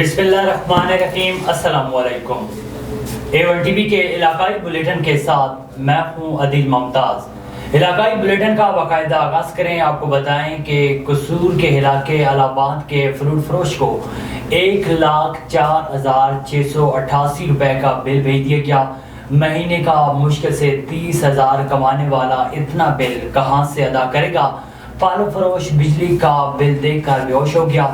बिस्मिल्लाहिर्रहमानिर्रहीम। अस्सलाम वालेकुम। A1 TV के इलाकाई बुलेटिन के साथ मैं हूँ अदिल मुमताज़। इलाकाई बुलेटिन का बाकायदा आगाज़ करें। आपको बताएं कि कसूर के इलाके अलाहाबाद के फ्रूट फरोश को 1,04,688 रुपए का बिल भेज दिया गया। महीने का मुश्किल से 30,000 कमाने वाला इतना बिल कहाँ से अदा करेगा? फल फरोश बिजली का बिल देखकर बेहोश हो गया।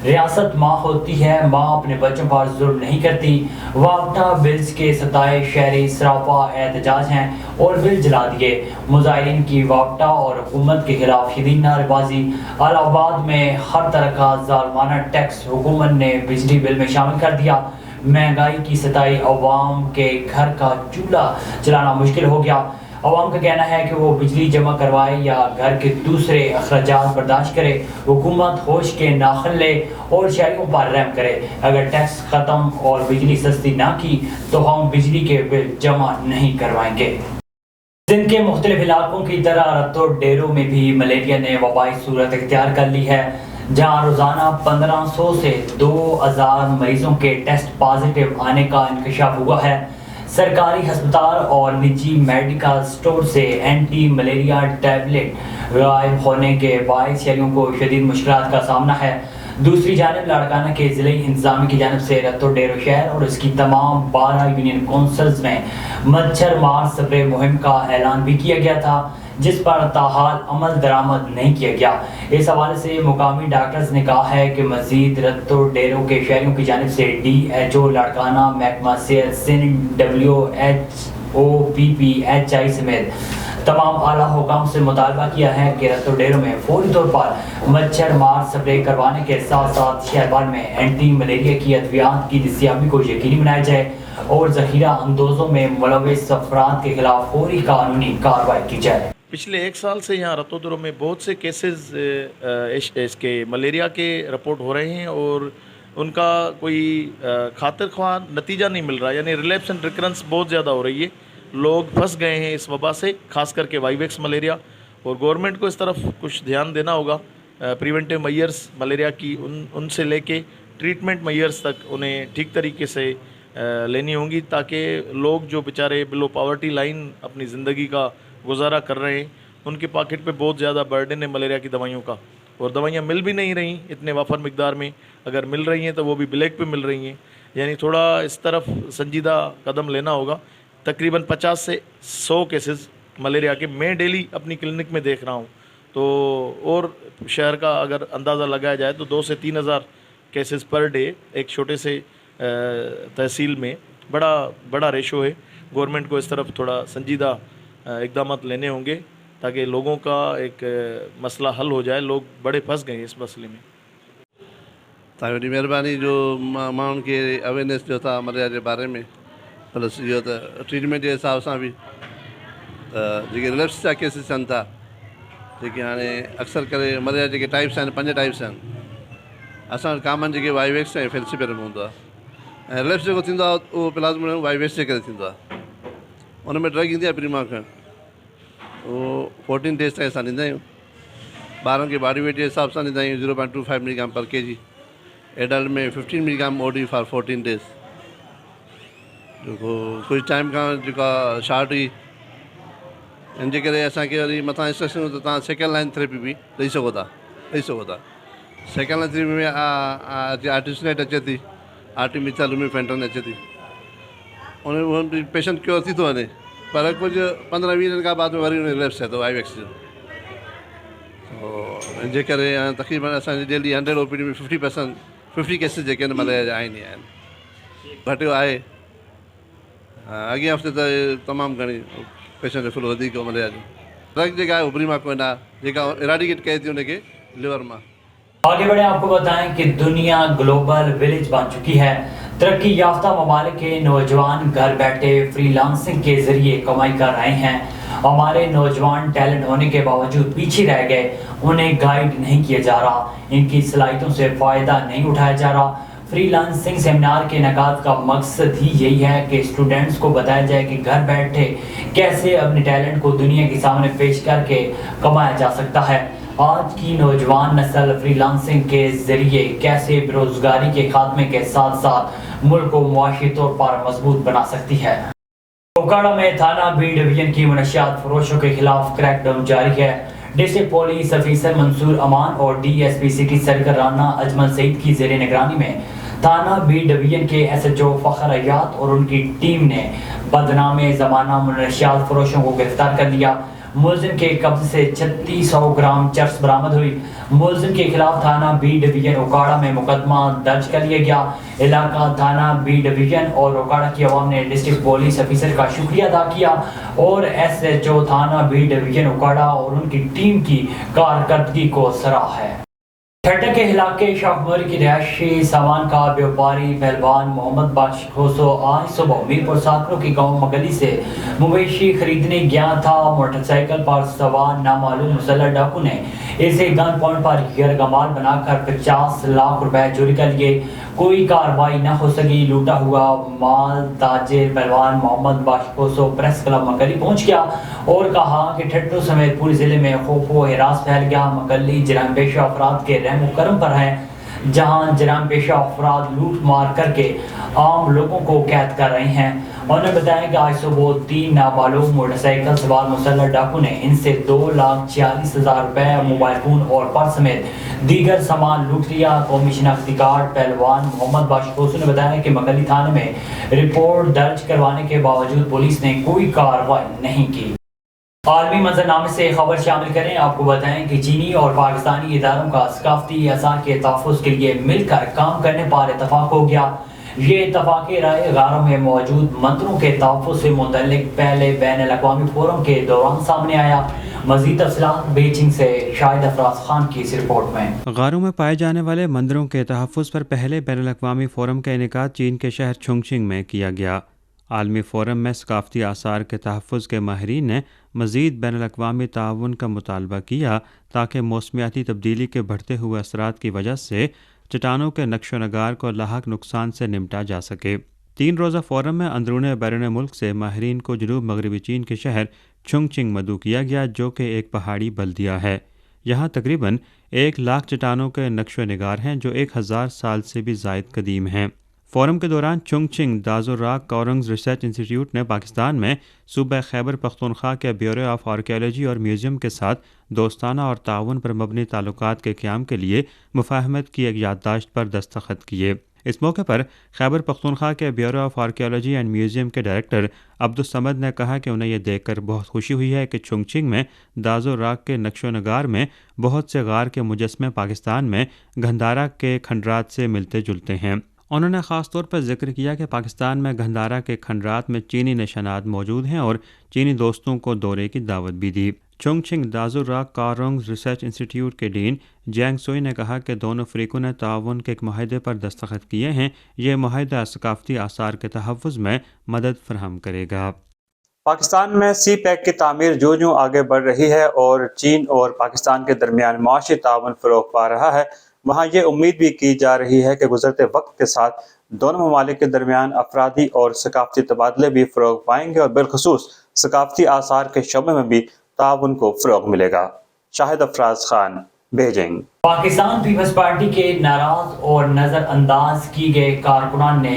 रियासत माँ होती है, माँ अपने बच्चों पर जुल्म नहीं करती। वापटा बिल्स के सताए शहरी सरापा एहतजाज हैं और बिल जला दिए। मुजाहिरीन की वापटा और हुकूमत के खिलाफ शदीद नारेबाजी। इलाहाबाद में हर तरह का जालमाना टैक्स हुकूमत ने बिजली बिल में शामिल कर दिया। महंगाई की सताई अवाम के घर का चूल्हा चलाना मुश्किल हो गया। अवाम का कहना है कि वो बिजली जमा करवाए या घर के दूसरे अखराजात बर्दाश्त करे। हुकूमत होश के नाखन ले और शहरियों पर रहम करे। अगर टैक्स ख़त्म और बिजली सस्ती ना की तो हम बिजली के बिल जमा नहीं करवाएंगे। सिंध के मुख्तलिफ इलाकों की तरह रत्तो डेरों में भी मलेरिया ने वबाई सूरत इख्तियार कर ली है, जहाँ रोज़ाना 1500 से 2000 मरीजों के टेस्ट पॉजिटिव आने का इंकशाफ हुआ है। सरकारी अस्पताल और निजी मेडिकल स्टोर से एंटी मलेरिया टैबलेट गायब होने के बायस शहरियों को शदीद मुश्किलात का सामना है। दूसरी जानिब लाड़काना के ज़िले इंतजामी की जानिब से रत्तो डेरो शहर और इसकी तमाम 12 यूनियन काउंसिल्स में मच्छर मार स्प्रे मुहिम का ऐलान भी किया गया था, जिस पर ताहाल अमल दरामद नहीं किया गया। इस हवाले से मुकामी डॉक्टर्स ने कहा है कि मजीद रत्तो डेरों के शहरियों की जानिब से DHO लाड़काना, महकमा सेहत सिंध, WHO, PPHI समेत तमाम आला हुकाम से मुतालबा किया है कि रत्तो डेरों में फौरी तौर पर मच्छर मार स्प्रे करवाने के साथ साथ शहर भर में एंटी मलेरिया की अद्वियात की दस्तियाबी को यकीनी बनाया जाए और जखीरा अंदोजों में मुलविस अफराद के खिलाफ फौरी कानूनी कार्रवाई की जाए। पिछले 1 साल से यहाँ रत्तो डेरों में बहुत से केसेस इसके मलेरिया के रिपोर्ट हो रहे हैं और उनका कोई खातिर ख्वाह नतीजा नहीं मिल रहा, यानी रिलैप्स एंड रिकरेंस बहुत ज़्यादा हो रही है। लोग फंस गए हैं इस वबा से, खास करके वाइवेक्स मलेरिया, और गवर्नमेंट को इस तरफ कुछ ध्यान देना होगा। प्रिवेंटिव मेजर्स मलेरिया की उनसे लेके ट्रीटमेंट मेजर्स तक उन्हें ठीक तरीके से लेनी होंगी, ताकि लोग जो बेचारे बिलो पॉवर्टी लाइन अपनी ज़िंदगी का गुजारा कर रहे हैं, उनके पॉकेट पे बहुत ज़्यादा बर्डन है मलेरिया की दवाइयों का, और दवाइयाँ मिल भी नहीं रही इतने वाफर मिकदार में। अगर मिल रही हैं तो वो भी ब्लैक पे मिल रही हैं, यानी थोड़ा इस तरफ संजीदा कदम लेना होगा। तकरीबन 50 से 100 केसेस मलेरिया के मैं डेली अपनी क्लिनिक में देख रहा हूँ, तो और शहर का अगर अंदाज़ा लगाया जाए तो 2 से 3 हज़ार केसेस पर डे एक छोटे से तहसील में बड़ा रेशो है। गवर्नमेंट को इस तरफ थोड़ा संजीदा इक़दाम लेने होंगे ताकि लोगों का एक मसला हल हो जाए। लोग बड़े फंस गए इस मसले में। तव्हांजी महिरबानी जो माण्हुनि खे अवेयरनेस ॾियो था मलेरिया जे बारे में, प्लस इहो त ट्रीटमेंट जे हिसाब सां बि जेके रिलैप्स जा केसिस थियनि था, जेके हाणे अक्सर करे मलेरिया जेके टाइप्स आहिनि 5 टाइप्स आहिनि। असां वटि कॉमन जेके वाइवेक्स ऐं फेल्सीपेरम हूंदो आहे, ऐं रिलैप्स जेको थींदो आहे उहो प्लाज़्मोडियम वाइवेक्स जे करे थींदो आहे। उन में ड्रग ईंदी आहे प्रीमाखन, उहो 14 डेज़ ताईं असां ॾींदा आहियूं। ॿारनि खे बॉडी वेट जे हिसाब सां ॾींदा आहियूं 0.25 मिलीग्राम पर kg। एडल्ट में 15 मिलीग्राम OD फॉर 14 डेज़। जेको कुझु टाइम खां जेका शार्ट हुई, इन जे करे असांखे वरी मथां इंस्ट्रक्शन त तव्हां सेकेंड लाइन थेरेपी बि ॾेई सघो था। सेकेंड लाइन थेरेपी में आर्टिसनेट अचे थी, आर्टिमिथाइल अचे थी। उन पेशेंट क्योर थी थो वञे, पर कुझु 15-20 ॾींहंनि खां बाद में वरी उन रिलैप्स थिए थो वाइवेक्स जो। इन जे करे तक़रीबन असांजी डेली 100 OPD में 50 केसिस जेके आहिनि मलेरिया जा आहिनि ई आहिनि। घटियो आहे, अॻिए हफ़्ते त तमामु घणी पेशेंट फुल वधीक मलेरिया जो। ड्रग जेका आहे उभरी मां कोई न, जेका इराडिकेट कए थी उनखे लिवर मां। आगे बढ़े आपको बताएं कि दुनिया ग्लोबल विलेज बन चुकी है। तरक्की याफ्ता ममालिक के नौजवान घर बैठे फ्रीलांसिंग के जरिए कमाई कर रहे हैं। हमारे नौजवान टैलेंट होने के बावजूद पीछे रह गए, उन्हें गाइड नहीं किया जा रहा, इनकी सलाहियतों से फ़ायदा नहीं उठाया जा रहा। फ्रीलांसिंग सेमिनार के इनेकाद का मकसद ही यही है कि स्टूडेंट्स को बताया जाए कि घर बैठे कैसे अपने टैलेंट को दुनिया के सामने पेश करके कमाया जा सकता है। آج کی نوجوان نسل فری لانسنگ کے ذریعے کیسے بے-روزگاری کے خاتمے کے ساتھ ساتھ ملک کو معاشی طور پر مضبوط بنا سکتی ہے۔ اوکاڑا میں تھانہ بی ڈویژن کی منشیات فروشوں کے خلاف کریک ڈاؤن جاری ہے۔ ڈسٹرکٹ پولیس افیسر منصور امان اور ڈی ایس پی سٹی سرکردہ اجمل سعید کی زیر نگرانی میں تھانہ بی ڈویژن کے ایس ایچ او فخر ایاد اور ان کی ٹیم نے بدنام زمانہ منشیات فروشوں کو گرفتار کر لیا۔ ملزم کے قبضے سے 3600 گرام چرس برآمد ہوئی۔ ملزم کے خلاف تھانہ بی ڈویژن اوکاڑا میں مقدمہ درج کر لیا گیا۔ علاقہ تھانہ بی ڈویژن اور اوکاڑا کی عوام نے ڈسٹرکٹ پولیس افیسر کا شکریہ ادا کیا اور ایس ایچ او تھانہ بی ڈویژن اوکاڑا اور ان کی ٹیم کی کارکردگی کو سراہا ہے۔ ٹھٹہ کے علاقے شاہموری کی رہائشی سامان کا بیوپاری پہلوان محمد بخش کھوسو آج صبح میرپور ساکرو کی گاؤں مگلی سے مویشی خریدنے گیا تھا۔ موٹر سائیکل پر سوار نامعلوم مسلح ڈاکو نے اسے گن پوائنٹ پر یرغمال بنا کر 50 لاکھ روپے چوری کر لیے۔ کوئی کارروائی نہ ہو سکی۔ لوٹا ہوا مال تاجر پہلوان محمد بخش کھوسو پریس کلب مکلی پہنچ گیا اور کہا کہ ٹھٹو سمیت پورے ضلع میں خوف و ہراس پھیل گیا۔ مکلی جرائم پیشہ افراد کے رحم و کرم پر ہے، جہاں جرائم پیشہ افراد لوٹ مار کر کے عام لوگوں کو قید کر رہے ہیں۔ انہوں نے بتایا کہ آج صبح 3 نامعلوم موٹر سائیکل سوار مسلح ڈاکو نے ان سے 2,46,000 روپے، موبائل فون اور پرس سمیت دیگر سامان لوٹ لیا۔ قومی شناختی کارڈ پہلوان محمد بخش کھوسو نے بتایا کہ مکلی تھانے میں رپورٹ درج کروانے کے باوجود پولیس نے کوئی کارروائی نہیں کی۔ عالمی منظرنامے سے خبر شامل کریں۔ آپ کو بتائیں کہ چینی اور پاکستانی اداروں کا ثقافتی اثار کے تحفظ کے لیے مل کر کام کرنے پر اتفاق ہو گیا۔ یہ اتفاقی رائے غاروں میں موجود مندروں کے تحفظ سے متعلق پہلے بین الاقوامی فورم کے دوران سامنے آیا۔ مزید تفصیلات بیجنگ سے شاہد افراز خان کی اس رپورٹ میں۔ غاروں میں پائے جانے والے مندروں کے تحفظ پر پہلے بین الاقوامی فورم کا انعقاد چین کے شہر چونگچنگ میں کیا گیا۔ عالمی فورم میں ثقافتی آثار کے تحفظ کے ماہرین نے مزید بین الاقوامی تعاون کا مطالبہ کیا تاکہ موسمیاتی تبدیلی کے بڑھتے ہوئے اثرات کی وجہ سے چٹانوں کے نقش و نگار کو لاحق نقصان سے نمٹا جا سکے۔ 3 روزہ فورم میں اندرون بیرون ملک سے ماہرین کو جنوب مغربی چین کے شہر چونگچنگ مدعو کیا گیا، جو کہ ایک پہاڑی بلدیہ ہے۔ یہاں تقریباً 1 لاکھ چٹانوں کے نقش و نگار ہیں جو 1000 سال سے بھی زائد قدیم ہیں۔ فورم کے دوران چونگچنگ دازو راک کورنگز ریسرچ انسٹی ٹیوٹ نے پاکستان میں صوبہ خیبر پختونخوا کے بیورو آف آرکیالوجی اور میوزیم کے ساتھ دوستانہ اور تعاون پر مبنی تعلقات کے قیام کے لیے مفاہمت کی ایک یادداشت پر دستخط کیے۔ اس موقع پر خیبر پختونخوا کے bureau of archaeology and museum کے ڈائریکٹر عبدالصمد نے کہا کہ انہیں یہ دیکھ کر بہت خوشی ہوئی ہے کہ چونگچنگ میں دازو راک کے نقش و نگار میں بہت سے غار کے مجسمے پاکستان میں گندھارا کے کھنڈرات سے ملتے جلتے ہیں۔ انہوں نے خاص طور پر ذکر کیا کہ پاکستان میں گندھارا کے کھنڈرات میں چینی نشانات موجود ہیں اور چینی دوستوں کو دورے کی دعوت بھی دی۔ چونگچنگ دازو راک کورنگز ریسرچ انسٹی ٹیوٹ کے ڈین جینگ سوئی نے کہا کہ دونوں فریقوں نے تعاون کے ایک معاہدے پر دستخط کیے ہیں۔ یہ معاہدہ ثقافتی آثار کے تحفظ میں مدد فراہم کرے گا۔ پاکستان میں سی پیک کی تعمیر جو آگے بڑھ رہی ہے اور چین اور پاکستان کے درمیان معاشی تعاون فروغ پا رہا ہے، وہاں یہ امید بھی کی جا رہی ہے کہ گزرتے وقت کے ساتھ دونوں ممالک کے درمیان افرادی اور ثقافتی تبادلے بھی فروغ پائیں گے اور بالخصوص ثقافتی آثار کے شعبے میں بھی تعاون کو فروغ ملے گا۔ Shahid Afraz Khan, Beijing. Pakistan Peoples Party کے ناراض اور نظر انداز کی گئے کارکنان نے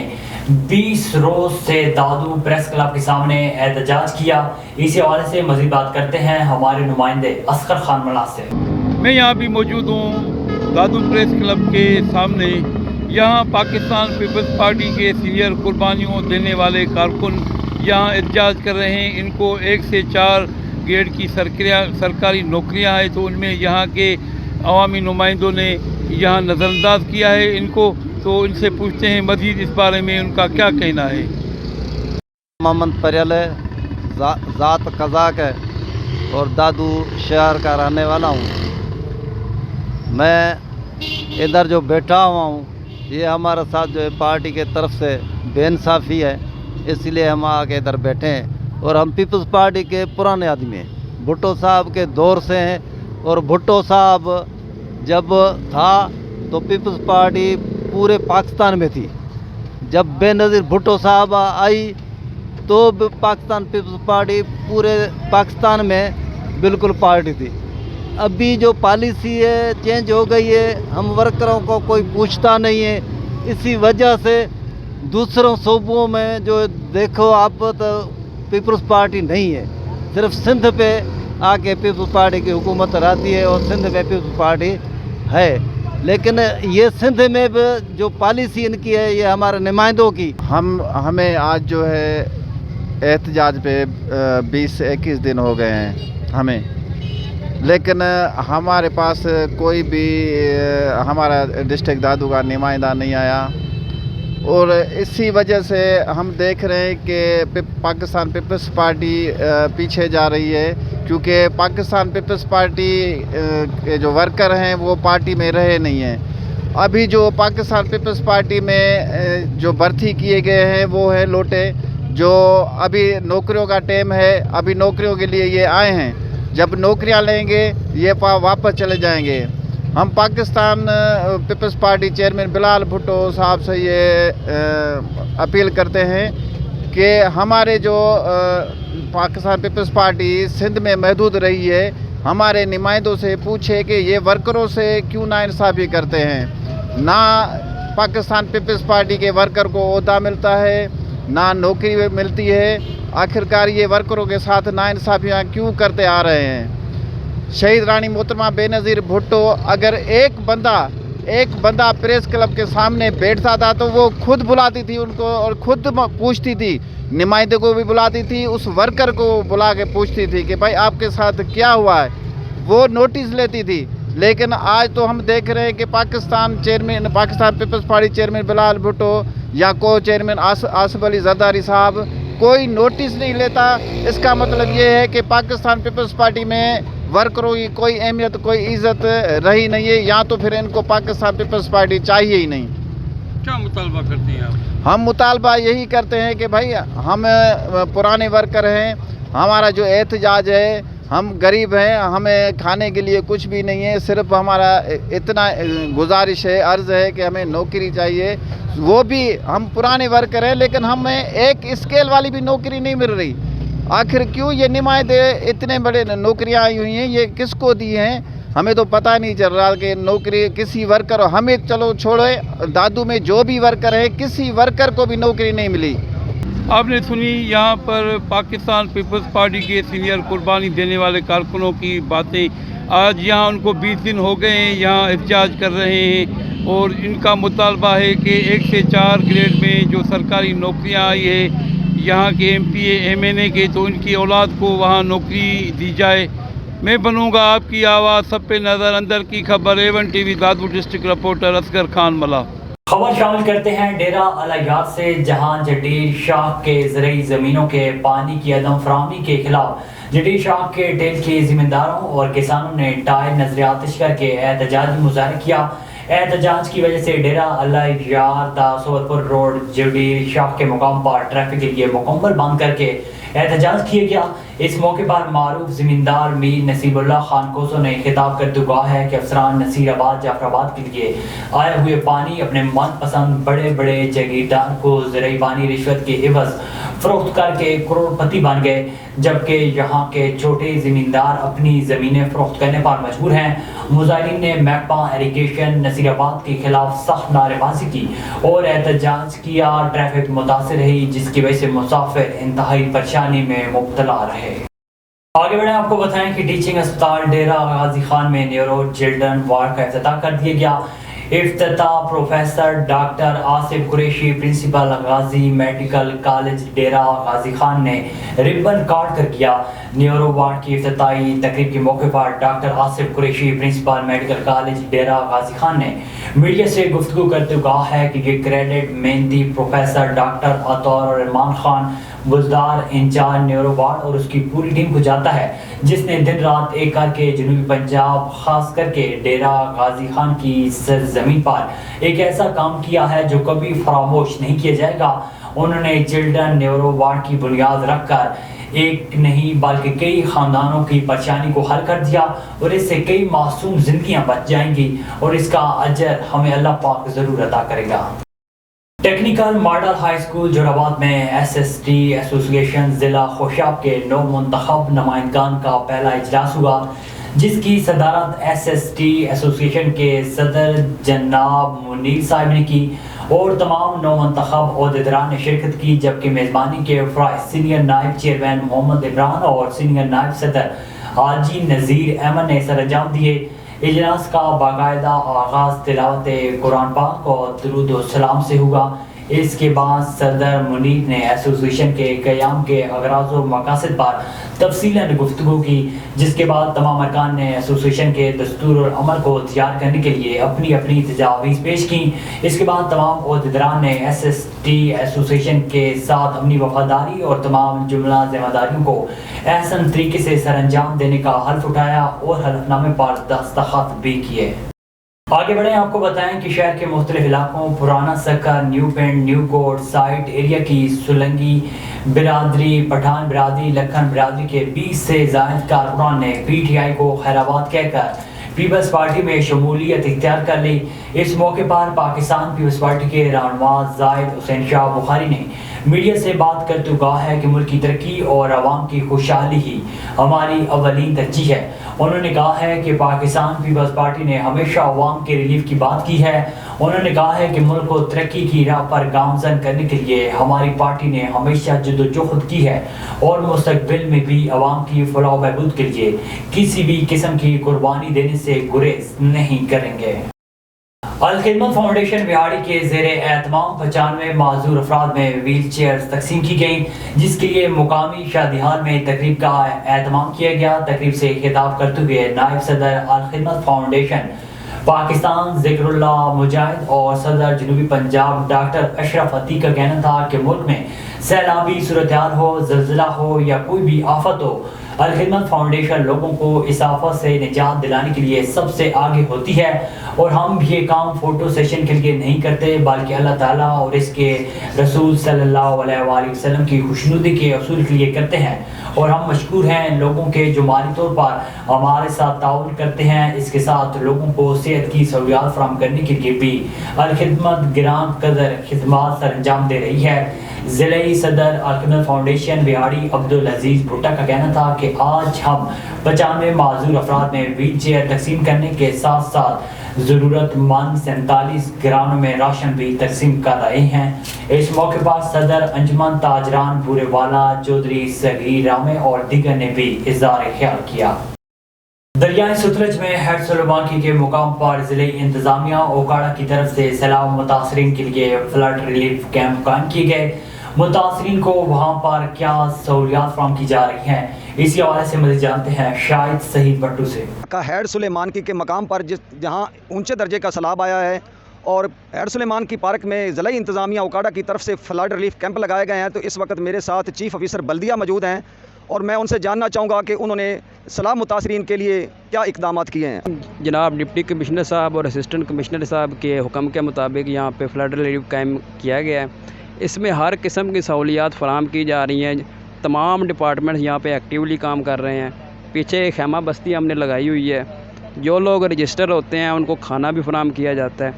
20 روز سے دادو پریس کلب کے سامنے احتجاج کیا۔ اسی حوالے سے مزید بات کرتے ہیں ہمارے نمائندے اصغر خان ملا سے۔ میں یہاں بھی موجود ہوں دادو پریس کلب کے سامنے۔ یہاں پاکستان پیپلز پارٹی کے سینئر قربانیوں دینے والے کارکن یہاں احتجاج کر رہے ہیں۔ ان کو 1 سے 4 گریڈ کی سرکاری نوکریاں ہیں، تو ان میں یہاں کے عوامی نمائندوں نے یہاں نظر انداز کیا ہے ان کو، تو ان سے پوچھتے ہیں مزید اس بارے میں ان کا کیا کہنا ہے۔ محمد پریال ہے، ذات قزاق ہے اور دادو شہر کا رہنے والا ہوں۔ میں ادھر جو بیٹھا ہوا ہوں، یہ ہمارے ساتھ جو ہے پارٹی کے طرف سے بے انصافی ہے، اس لیے ہم آ کے ادھر بیٹھے ہیں۔ اور ہم پیپلز پارٹی کے پرانے آدمی ہیں، بھٹو صاحب کے دور سے ہیں، اور بھٹو صاحب جب تھا تو پیپلز پارٹی پورے پاکستان میں تھی۔ جب بے نظیر بھٹو صاحب آئی تو پاکستان پیپلز پارٹی پورے پاکستان میں بالکل پارٹی تھی۔ अभी जो पॉलिसी है चेंज हो गई है, हम वर्करों को कोई पूछता नहीं है। इसी वजह से दूसरों सूबों में जो देखो आप तो पीपल्स पार्टी नहीं है, सिर्फ सिंध पे आके पीपल्स पार्टी की हुकूमत रहती है और सिंध में पीपल्स पार्टी है। लेकिन ये सिंध में भी जो पॉलिसी इनकी है ये हमारे नुमाइंदों की। हमें आज जो है एहतजाज पे 20-21 दिन हो गए हैं हमें, लेकिन हमारे पास कोई भी हमारा डिस्ट्रिक्ट दादू का नुमाइंदा नहीं आया। और इसी वजह से हम देख रहे हैं कि पाकिस्तान पीपल्स पार्टी पीछे जा रही है, क्योंकि पाकिस्तान पीपल्स पार्टी के जो वर्कर हैं वो पार्टी में रहे नहीं हैं। अभी जो पाकिस्तान पीपल्स पार्टी में जो भर्ती किए गए हैं वो है लोटे, जो अभी नौकरियों का टाइम है, अभी नौकरियों के लिए ये आए हैं। जब नौकरियां लेंगे ये वापस चले जाएंगे। हम पाकिस्तान पीपल्स पार्टी चेयरमैन बिलाल भुट्टो साहब से ये अपील करते हैं कि हमारे जो पाकिस्तान पीपल्स पार्टी सिंध में महदूद रही है, हमारे नुमाइंदों से पूछे कि ये वर्करों से क्यों नाइंसाफ़ी करते हैं। ना पाकिस्तान पीपल्स पार्टी के वर्कर को ओहदा मिलता है, ना नौकरी मिलती है। आखिरकार ये वर्करों के साथ नाइंसाफ़ियाँ क्यों करते आ रहे हैं। शहीद रानी मोहतरमा बेनज़ीर भुट्टो अगर एक बंदा प्रेस क्लब के सामने बैठता था तो वो खुद बुलाती थी उनको और खुद पूछती थी, नुमाइंदे को भी बुलाती थी, उस वर्कर को बुला के पूछती थी कि भाई आपके साथ क्या हुआ है, वो नोटिस लेती थी। लेकिन आज तो हम देख रहे हैं कि पाकिस्तान पीपल्स पार्टी चेयरमैन बिलाल भुट्टो या को चेयरमैन आसिफ अली जरदारी साहब कोई नोटिस नहीं लेता। इसका मतलब ये है कि पाकिस्तान पीपल्स पार्टी में वर्करों की कोई अहमियत, कोई इज़्ज़त रही नहीं है, या तो फिर इनको पाकिस्तान पीपल्स पार्टी चाहिए ही नहीं। क्या मुतालबा करती हैं आप? हम मुतालबा यही करते हैं कि भाई हम पुराने वर्कर हैं, हमारा जो एहतजाज है, हम गरीब हैं, हमें खाने के लिए कुछ भी नहीं है, सिर्फ हमारा इतना गुजारिश है, अर्ज़ है कि हमें नौकरी चाहिए। वो भी हम पुराने वर्कर हैं, लेकिन हमें एक स्केल वाली भी नौकरी नहीं मिल रही। आखिर क्यों ये नुमाइंदे इतने बड़े नौकरियां आई हुई हैं, ये किसको दी हैं, हमें तो पता नहीं चल रहा कि नौकरी किसी वर्कर, हमें चलो छोड़े, दादू में जो भी वर्कर है किसी वर्कर को भी नौकरी नहीं मिली। आपने सुनी यहाँ पर पाकिस्तान पीपल्स पार्टी के सीनियर कुर्बानी देने वाले कारकुनों की बातें। आज यहाँ उनको 20 दिन हो गए हैं, यहाँ एहतजाज कर रहे हैं और इनका मुतालबा है कि 1 से 4 ग्रेड में जो सरकारी नौकरियाँ आई है यहाँ के MPA MNA के, तो इनकी औलाद को वहाँ नौकरी दी जाए। मैं बनूँगा आपकी आवाज़, सब पे नज़र, अंदर की खबर, A1 TV दादू डिस्ट्रिक्ट रिपोर्टर असगर खान मला। खबर शामिल करते हैं डेरा अलायात से, जहां जडीर शाह के ज़रई ज़मीनों के पानी की अदम फराहमी के खिलाफ जडीर शाह के टेल के ज़िम्मेदारों और किसानों ने टायर नजरियातिश करके एहतजाजी मुजाहरा किया। एहतजाज की वजह से डेरा अलायात सोवतपुर रोड जडीर शाह के मुकाम पर ट्रैफिक के लिए मुकम्मल बंद करके एहतजाज किया गया। इस मौके पर मारूफ ज़मींदार मीर नसीबुल्लाह खान कोसो ने खिताब करते कहा है कि अफसरान नसीराबाद जाफराबाद के लिए आए हुए पानी अपने मनपसंद बड़े बड़े जागीरदार को ज़राई पानी रिश्वत के एवज फरोख्त करके करोड़पति बन गए, जबकि यहाँ के छोटे ज़मींदार अपनी ज़मीनें फरोख्त करने पर मजबूर हैं। मुजाहिरीन ने महकमा इरिगेशन नसीराबाद के खिलाफ सख्त नारेबाजी की और एहतजाज किया। ट्रैफिक मुतासर रही, जिसकी वजह से मुसाफिर इंतहाई परेशानी में मुब्तला रहे। आगे बढ़े, आपको बताएं कि टीचिंग अस्पताल डेरा गाजी खान में न्यूरो चिल्ड्रन वार्ड का इफ्तिताह कर दिया गया। इफ्तिताह professor doctor Asif Qureshi principal Ghazi Medical College Dera Ghazi Khan ने रिबन काट कर किया। न्यूरो वार्ड की इफ्तिताही तकरीब के मौके पर doctor Asif Qureshi principal Medical College Dera Ghazi Khan ने मीडिया से गुफ्तगू करते हुए कहा है कि ये क्रेडिट मेहंदी professor doctor Ataur Rahman Khan Buzdar incharge neuro ward और उसकी पूरी टीम को जाता है, जिसने दिन रात एक करके जनूबी पंजाब खास करके डेरा गाजी खान की सरजमीन पर एक ऐसा काम किया है जो कभी फरामोश नहीं किया जाएगा। उन्होंने चिल्ड्रन न्यूरो वार्ड की बुनियाद रखकर एक नहीं बल्कि कई खानदानों की परेशानी को हल कर दिया और इससे कई मासूम जिंदगियां बच जाएंगी और इसका अजर हमें अल्लाह पाक जरूर अता करेगा। टेक्निकल मॉडल हाई स्कूल जोराबाद में SST एसोसिएशन ज़िला खुशाब के नौ मुंतखब नुमाइंदगान का पहला इजलास हुआ, جس کی صدارت SST ایسوسیشن کے صدر جناب منیر صاحب نے کی اور تمام نو منتخب عہدیداران نے شرکت کی، جبکہ میزبانی کے فرائض سینئر نائب چیئرمین محمد عمران اور سینئر نائب صدر حاجی نذیر احمد نے سر انجام دیے۔ اجلاس کا باقاعدہ آغاز تلاوت قرآن پاک اور درود و سلام سے ہوا۔ اس کے بعد صدر منیر نے ایسوسیشن کے قیام کے اغراض و مقاصد پر تفصیلاً گفتگو کی، جس کے بعد تمام ارکان نے ایسوسیشن کے دستور اور عمل کو تیار کرنے کے لیے اپنی اپنی تجاویز پیش کی۔ اس کے بعد تمام عہدیداران نے SST ایسوسیشن کے ساتھ اپنی وفاداری اور تمام جملہ ذمہ داریوں کو احسن طریقے سے سر انجام دینے کا حلف اٹھایا اور حلف نامے پر دستخط بھی کیے۔ آگے بڑھیں، آپ کو بتائیں کہ شہر کے مختلف علاقوں پرانا سکر، نیو پنڈ، نیو کوٹ سائٹ ایریا کی سلنگی برادری، پٹھان برادری، لکھن برادری کے 20 سے زائد کارکنان نے PTI کو خیر آباد کہہ کر پیپلز پارٹی میں شمولیت اختیار کر لی۔ اس موقع پر پاکستان پیپلز پارٹی کے رہنما زاہد حسین شاہ بخاری نے میڈیا سے بات کرتے ہوئے کہا ہے کہ ملک کی ترقی اور عوام کی خوشحالی ہی ہماری اولین ترجیح ہے۔ انہوں نے کہا ہے کہ پاکستان پیپلز پارٹی نے ہمیشہ عوام کے ریلیف کی بات کی ہے۔ انہوں نے کہا ہے کہ ملک کو ترقی کی راہ پر گامزن کرنے کے لیے ہماری پارٹی نے ہمیشہ جدوجہد کی ہے اور مستقبل میں بھی عوام کی فلاح و بہبود کے لیے کسی بھی قسم کی قربانی دینے سے گریز نہیں کریں گے۔ الخدمت فاؤنڈیشن وہاڑی کے زیر اہتمام 95 معذور افراد میں ویل چیئر تقسیم کی گئیں، جس کے لیے مقامی شادی ہال میں تقریب کا اہتمام کیا گیا۔ تقریب سے خطاب کرتے ہوئے نائب صدر الخدمت فاؤنڈیشن پاکستان ذکر اللہ مجاہد اور صدر جنوبی پنجاب ڈاکٹر اشرف عتیق کا کہنا تھا کہ ملک میں سیلابی صورتحال ہو، زلزلہ ہو یا کوئی بھی آفت ہو، الخدمت فاؤنڈیشن لوگوں کو اس آفت سے نجات دلانے کے لیے سب سے آگے ہوتی ہے، اور ہم یہ کام فوٹو سیشن کے لیے نہیں کرتے بلکہ اللہ تعالیٰ اور اس کے رسول صلی اللہ علیہ وآلہ وسلم کی خوشنودی کے اصول کے لیے کرتے ہیں، اور ہم مشکور ہیں لوگوں کے جو مالی طور پر ہمارے ساتھ تعاون کرتے ہیں۔ اس کے ساتھ لوگوں کو صحت کی سہولیات فراہم کرنے کے لیے بھی الخدمت گران قدر خدمات سر انجام دے رہی ہے۔ ضلعی صدر الخدمت فاؤنڈیشن وہاڑی عبدالعزیز بھٹا کا کہنا تھا کہ آج ہم 95 معذور افراد میں ویل چیئر تقسیم کرنے کے ساتھ ساتھ ضرورت مند 47 گھرانوں میں راشن بھی تقسیم کر رہے ہیں۔ اس موقع پر صدر انجمن تاجران بورے والا چودھری صغیر رامے اور دیگر نے بھی اظہار خیال کیا۔ دریائے ستلج میں ہیڈ سلیمانکی کے مقام پر ضلعی انتظامیہ اوکاڑا کی طرف سے سیلاب متاثرین کے لیے فلڈ ریلیف کیمپ قائم کیے گئے۔ متاثرین کو وہاں پر کیا سہولیات فراہم کی جا رہی ہیں، اسی حوالے سے مزید جانتے ہیں شاہد سعید بٹو سے۔ ہیڈ سلیمانکی کے مقام پر جہاں اونچے درجے کا سیلاب آیا ہے اور ہیڈ سلیمانکی پارک میں ضلعی انتظامیہ اوکاڑا کی طرف سے فلڈ ریلیف کیمپ لگائے گئے ہیں، تو اس وقت میرے ساتھ چیف آفیسر بلدیہ موجود ہیں اور میں ان سے جاننا چاہوں گا کہ انہوں نے سیلاب متاثرین کے لیے کیا اقدامات کیے ہیں۔ جناب ڈپٹی کمشنر صاحب اور اسسٹنٹ کمشنر صاحب کے حکم کے مطابق یہاں پہ فلڈ ریلیف کیمپ کیا گیا ہے۔ اس میں ہر قسم کی سہولیات فراہم کی جا رہی ہیں، تمام ڈپارٹمنٹس یہاں پہ ایکٹیولی کام کر رہے ہیں۔ پیچھے خیمہ بستی ہم نے لگائی ہوئی ہے، جو لوگ رجسٹر ہوتے ہیں ان کو کھانا بھی فراہم کیا جاتا ہے۔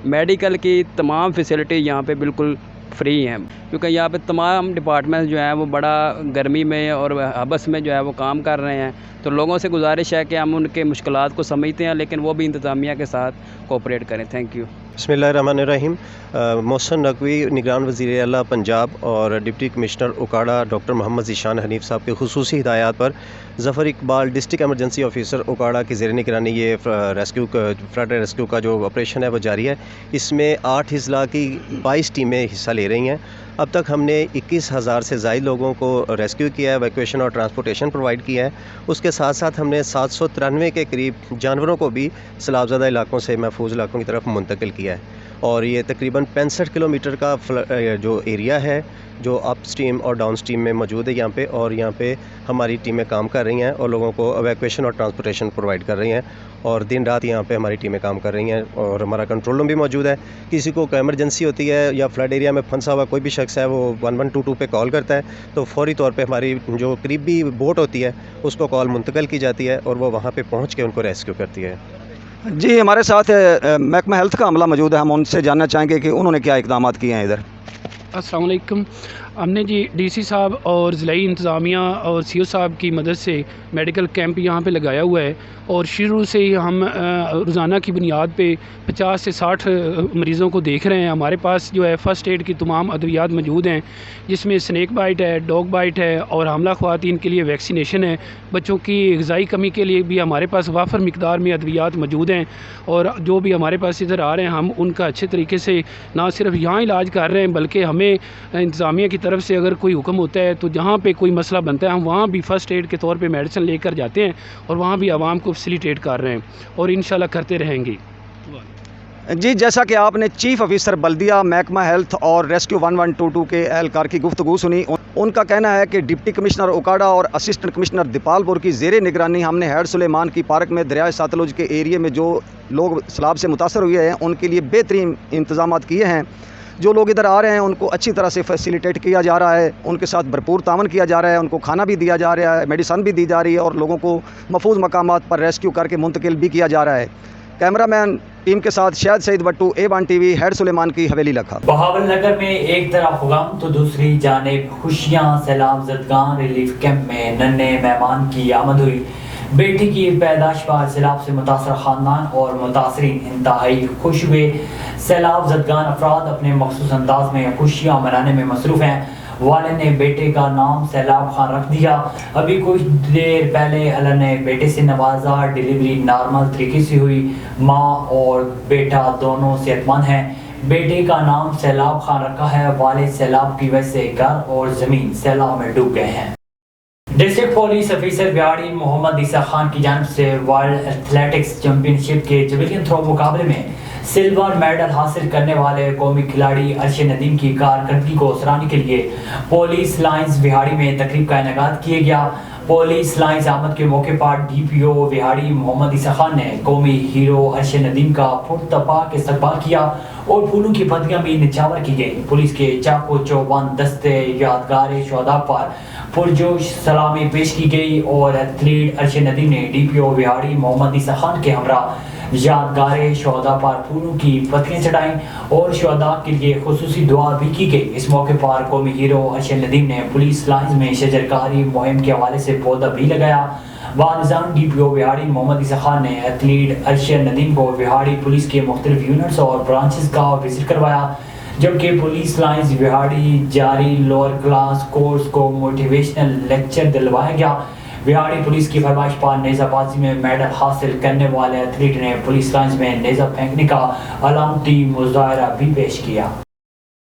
میڈیکل کی تمام فیسلٹی یہاں پہ بالکل فری ہیں، کیونکہ یہاں پہ تمام ڈپارٹمنٹس جو ہیں وہ بڑا گرمی میں اور حبس میں جو ہے وہ کام کر رہے ہیں، تو لوگوں سے گزارش ہے کہ ہم ان کے مشکلات کو سمجھتے ہیں لیکن وہ بھی انتظامیہ کے ساتھ کوآپریٹ کریں۔ Thank you. بسم اللہ الرحمن الرحیم۔ محسن نقوی نگران وزیر اعلیٰ پنجاب اور deputy commissioner Okara doctor Muhammad Zeeshan Hanif صاحب کے خصوصی ہدایات پر Zafar Iqbal district emergency officer Okara کی زیر نگرانی یہ فلڈ ریسکیو کا جو آپریشن ہے وہ جاری ہے۔ اس میں 8 اضلاع کی 22 ٹیمیں حصہ لے رہی ہیں۔ اب تک ہم نے 21,000 سے زائد لوگوں کو ریسکیو کیا ہے، ایویکویشن اور ٹرانسپورٹیشن پرووائڈ کیا ہے۔ اس کے ساتھ ساتھ ہم نے 793 کے قریب جانوروں کو بھی سیلاب زدہ علاقوں سے محفوظ علاقوں کی طرف منتقل کیا ہے، اور یہ تقریباً 65 کلومیٹر کا جو ایریا ہے جو اپ سٹریم اور ڈاؤن سٹریم میں موجود ہے یہاں پہ، اور یہاں پہ ہماری ٹیمیں کام کر رہی ہیں اور لوگوں کو ایویکویشن اور ٹرانسپورٹیشن پرووائڈ کر رہی ہیں، اور دن رات یہاں پہ ہماری ٹیمیں کام کر رہی ہیں، اور ہمارا کنٹرول روم بھی موجود ہے۔ کسی کو کوئی ایمرجنسی ہوتی ہے یا فلڈ ایریا میں پھنسا ہوا کوئی بھی شخص ہے، وہ 1122 پہ کال کرتا ہے تو فوری طور پہ ہماری جو قریبی بوٹ ہوتی ہے اس کو کال منتقل کی جاتی ہے اور وہ وہاں پہ پہنچ کے ان کو ریسکیو کرتی ہے۔ جی، ہمارے ساتھ محکمہ ہیلتھ کا عملہ موجود ہے، ہم ان سے جاننا چاہیں گے کہ انہوں نے کیا اقدامات کیے ہیں ادھر۔ अस्सलाम वालेकुम। हमने जी डीसी साहब और ज़िलाई इंतज़ामिया और सीओ साहब की मदद से मेडिकल कैंप यहाँ पे लगाया हुआ है और शुरू से ही हम रोज़ाना की बुनियाद पे 50 से 60 मरीज़ों को देख रहे हैं। हमारे पास जो है फ़र्स्ट एड की तमाम अद्वियात मौजूद हैं, जिसमें स्नैक बाइट है, डॉग बाइट है और हमला ख़वातीन के लिए वैक्सीनेशन है। बच्चों की ग़िज़ाई कमी के लिए भी हमारे पास वाफर मिक़दार में अद्वियात मौजूद हैं और जो भी हमारे पास इधर आ रहे हैं हम उनका अच्छे तरीके से ना सिर्फ यहाँ इलाज कर रहे हैं, बल्कि हमें इंतज़ामिया की तरफ से अगर कोई हुक्म होता है तो जहाँ पे कोई मसला बनता है हम वहाँ भी फ़र्स्ट एड के तौर पे मेडिसिन लेकर जाते हैं और वहाँ भी आवाम को फैसिलिटेट कर रहे हैं और इंशाल्लाह करते रहेंगे। जी, जैसा कि आपने चीफ ऑफिसर बल्दिया, महकमा हेल्थ और रेस्क्यू 1122 के एहलकार की गुफ्तगू सुनी, उनका कहना है कि डिप्टी कमिश्नर उकाड़ा और असिस्टेंट कमिश्नर दीपालपुर की ज़ेरे निगरानी हमने हैड सुलेमान की पार्क में दरियाए सतलुज के एरिए में जो लोग सैलाब से मुतासर हुए हैं उनके लिए बेहतरीन इंतजाम किए हैं। जो लोग इधर आ रहे हैं उनको अच्छी तरह से फैसिलिटेट किया जा रहा है, उनके साथ भरपूर तावन किया जा रहा है, उनको खाना भी दिया जा रहा है, मेडिसन भी दी जा रही है और लोगों को महफूज मकामात पर रेस्क्यू करके मुंतकिल भी किया जा रहा है। कैमरामैन टीम के साथ शायद Saeed Battu, A1 TV, head सुलेमान की हवेली लखा। बहावल नगर में एक तरफ गम तो दूसरी जानिब खुशियाँ। सैलाब ज़दगान रिलीफ कैंप में नन्हे मेहमान की आमद हुई। बेटी की पैदाश पर सैलाब से मुतासर ख़ानदान और मुतासरीन इंतहाई खुश हुए। सैलाब ज़दगान अफराद अपने मखसूस अंदाज में खुशियाँ मनाने में मसरूफ़ हैं। वालिद ने बेटे का नाम सैलाब खान रख दिया। अभी कुछ देर पहले अल्लाह ने बेटे से नवाजा। डिलीवरी नॉर्मल तरीके से हुई। माँ और बेटा दोनों सेहतमंद हैं। बेटे का नाम सैलाब खान रखा है। वालिद सैलाब की वजह से घर और ज़मीन सैलाब में डूब गए हैं। डिस्ट्रिक्ट पुलिस ऑफिसर बिहाड़ी मोहम्मद ईसा खान की जानिब से वर्ल्ड एथलेटिक्स चैंपियनशिप के जवेलियन थ्रो मुकाबले में सिल्वर मेडल हासिल करने वाले कौमी खिलाड़ी अर्शद नदीम की कारकर्दगी को सराहने के लिए पुलिस लाइन्स बिहाड़ी में तकरीब का इनेकाद किया गया। पुलिस लाइन्स आमद के मौके पर DPO बिहाड़ी मोहम्मद ईसा खान ने कौमी हीरो अर्शद नदीम का पुरतपाक इस्तकबाल किया और फूलों की पत्तियां भी निछावर की गई। पुलिस के चाको चौबंद दस्ते यादगार शोहदा पर पुरजोश सलामी पेश की गई और एथलीट अर्शद नदीम ने DPO बिहाड़ी मोहम्मद ईसा खान के हमरा यादगार शोहदा पर फूलों की पत्तियां चढ़ाईं और शोहदा के लिए खुसूसी दुआ भी की गई। इस मौके पर कौमी हीरो अर्शद नदीम ने पुलिस लाइन्स में शजरकारी मुहिम के हवाले से पौधा भी लगाया। बानिज़ाम DPO बिहाड़ी मोहम्मद ईसा खान ने एथलीट अर्शद नदीम को बिहाड़ी पुलिस के मुख्तलिफ यूनिट्स और ब्रांचेस का विजिट करवाया, जबकि पुलिस लाइन्स बिहाड़ी जारी लोअर क्लास कोर्स को मोटिवेशनल लेक्चर दिलवाया गया। बिहाड़ी पुलिस की फरमाइश पर नेज़ाबाजी में मेडल हासिल करने वाले एथलीट ने पुलिस लाइन्स में नेज़ा फेंकने का अलामती मुजाहरा भी पेश किया।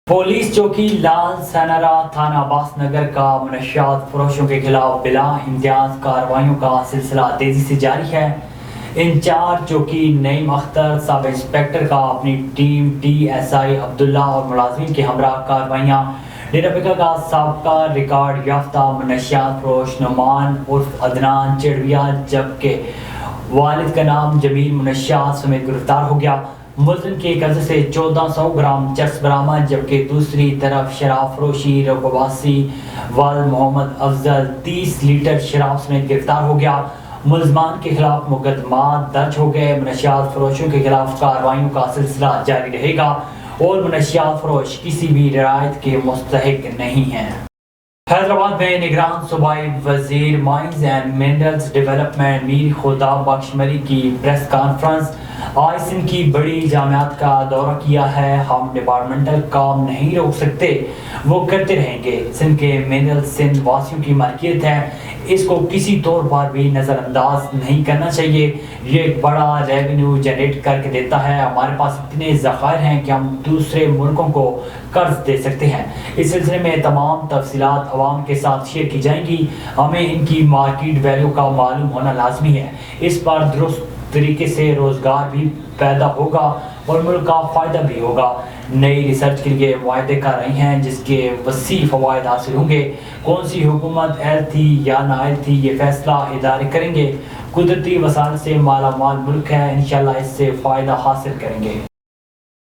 पुलिस चौकी लाल सनरा थाना अब्बास नगर का मनशियात फरोशों के खिलाफ बिला इम्तियाज कार्रवाइयों का सिलसिला तेजी से जारी है। इंचार्ज चौकी नईम अख्तर सब इंस्पेक्टर का अपनी टीम TSI अब्दुल्ला और मुलाजिम के हमरा कार्रवाइयाँ डेराबेका का साबका रिकॉर्ड याफ्ता मनशियात फरोश नुमान उर्फ अदनान चिड़विया, जबकि वालिद का नाम जमील मनशियात समेत गिरफ्तार हो गया। मुलजिम के कब्जे से 1400 ग्राम चरस बरामद, जबकि दूसरी तरफ शराब फरोशी रकबासी वाल मोहम्मद अफजल 30 लीटर शराब समेत गिरफ्तार हो गया। मुलजमान के खिलाफ मुकदमा दर्ज हो गए। मनशियात फरोशों के खिलाफ कार्रवाइयों का सिलसिला जारी रहेगा और मनशियात फरोश किसी भी रियायत के मुस्तहिक नहीं हैं। हैदराबाद में निगरान सूबाई वजीर mines and minerals development Mir खुदा बख्श मरी की प्रेस कॉन्फ्रेंस। आज सिंध की बड़ी जामियात का दौरा किया है। हम डिपार्टमेंटल काम नहीं रोक सकते, वो करते रहेंगे। सिंध के मिनरल सिंध वासियों की मलकियत है, इसको किसी तौर पर भी नज़रअंदाज नहीं करना चाहिए। ये एक बड़ा रेवेन्यू जनरेट करके देता है। हमारे पास इतने ज़खायर हैं कि हम दूसरे मुल्कों को कर्ज दे सकते हैं। इस सिलसिले में तमाम तफसीलात अवाम के साथ शेयर की जाएंगी। हमें इनकी मार्केट वैल्यू का मालूम होना लाजमी है। इस पर दुरुस्त तरीके से रोज़गार भी पैदा होगा और मुल्क का फ़ायदा भी होगा। नई रिसर्च के लिए मुआहदे कर रही हैं जिसके वसी फ़वाइद हासिल होंगे। कौन सी हुकूमत अहल थी या नाअहल थी, ये फैसला इदारे करेंगे। कुदरती वसाइल से मालामाल मुल्क है, इंशाल्लाह इससे फ़ायदा हासिल करेंगे।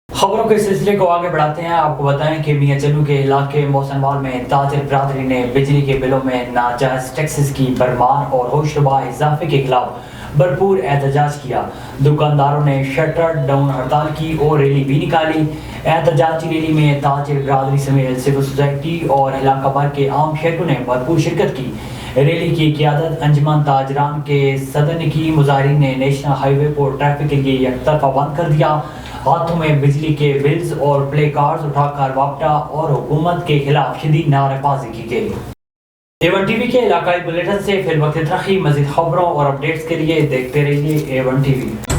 खबरों के सिलसिले को आगे बढ़ाते हैं। आपको बताएं कि मियां चन्नू के इलाके मोहसनवाल में ताजिर बरादरी ने बिजली के बिलों में नाजायज़ टैक्सेस की भरमार और होशरुबा इजाफे के खिलाफ भरपूर एहतजाज किया। दुकानदारों ने शटर डाउन हड़ताल की और रैली भी निकाली। احتجاجی ریلی میں تاجر برادری سمیت سول سوسائٹی اور علاقہ بھر کے عام شہریوں نے بھرپور شرکت کی. ریلی کی قیادت انجمن تاجران کے صدر نے کی. مظاہرین نے نیشنل ہائی وے کو ٹریفک کے لیے یک طرفہ بند کر دیا. ہاتھوں میں بجلی کے بلز اور پلے کارڈز اٹھا کر واپٹا اور حکومت کے خلاف شدید نعرے بازی کی گئی. A1 ٹی وی کے علاقائی بلیٹن سے فی الوقت اتنا ہی. مزید خبروں اور اپڈیٹس کے لیے دیکھتے رہیے A1 ٹی وی.